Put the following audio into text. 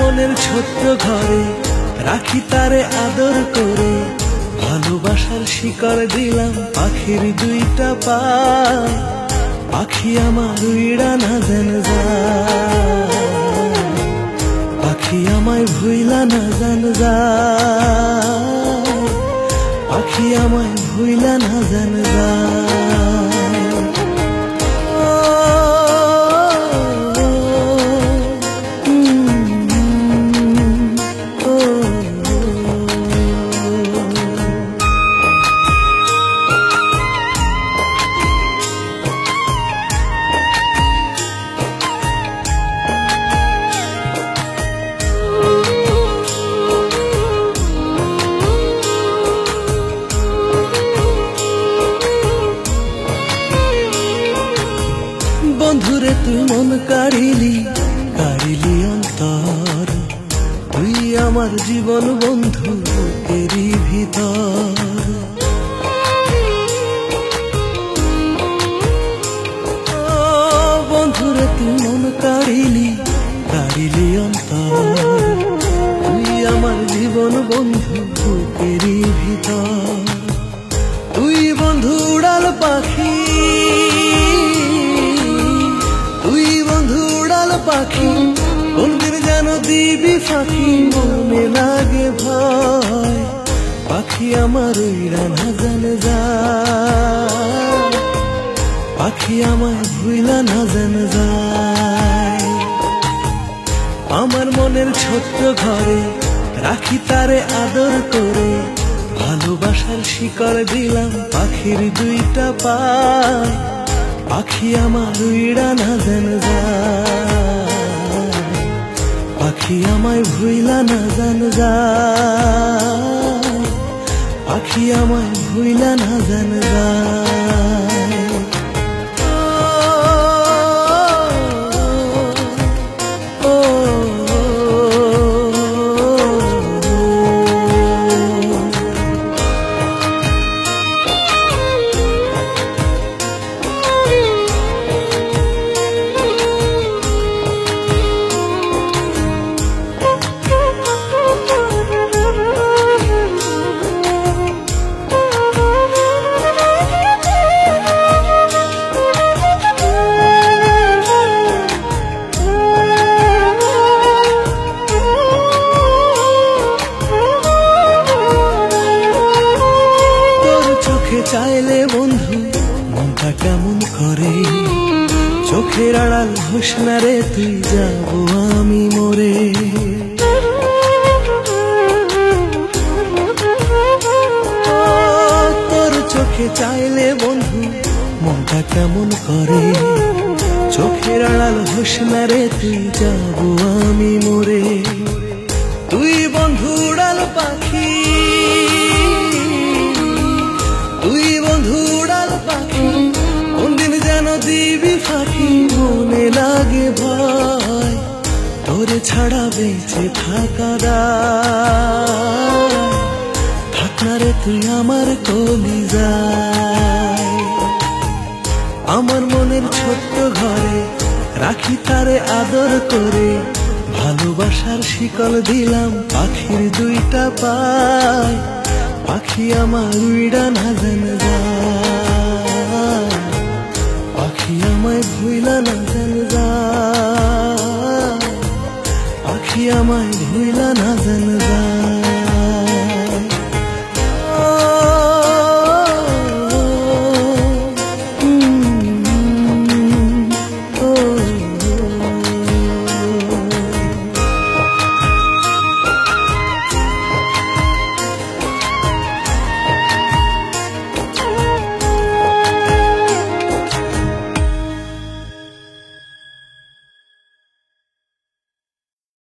মনের ছোট্ট ঘরে রাখি তারে আদর করে, ভালোবাসার শিকড় দিলাম পাখির দুইটা পায়। পাখি আমার উইড়া না যেন যায়, পাখি আমায় ভুইলা না যেন যায়, পাখি আমায় ভুইলা না যেন যায়। বন্ধুরে তুই মন কাড়িলি, কাড়িলি অন্তর, তুই আমার জীবন বন্ধু এরই ভিতর। বন্ধুরে তুই মন কাড়িলি, কাড়িলি অন্তর, তুই আমার জীবন বন্ধু এরই ভিতর। তুই বন্ধু উড়াল পাখি, পাখি কোনদিন যেন দিবি ফাঁকি, মনে লাগে ভয়। পাখি আমার উইড়া না যেন যায়, পাখি আমায় ভুইলা না যেন যায়। আমার মনের ছোট্ট ঘরে রাখি তারে আদর করে, ভালোবাসার শিকড় দিলাম পাখির দুইটা পায়। পাখি আমার উইড়া না যেন যায়, পাখি আমায় ভুইলা না যেন যায়, পাখি আমায় ভুইলা না যেন যায়। চাইলে বন্ধু মনটা কেমন করে, চোখের আড়াল হোস না রে তুই, যাবো আমি মরে। তোর চোখে চাইলে বন্ধু মনটা কেমন করে, চোখের আড়াল হোস না রে তুই, যাবো আমি মরে। তুই বন্ধু উড়াল পাখি, তুই বন্ধু উড়াল পাখি, কোনদিন যেন দিবি ফাঁকি, মনে লাগে ভয়। তোরে ছাড়া বেঁচে থাকা দায়, থাক না রে তুই আমার কলিজায়। আমার মনের ছোট্ট ঘরে রাখি তারে আদর করে, ভালোবাসার শিকল দিলাম পাখির দুইটা পায়। পাখি আমার উইড়া না যেন যায়, পাখি আমায় ভুইলা না যেন যায়, পাখি আমায়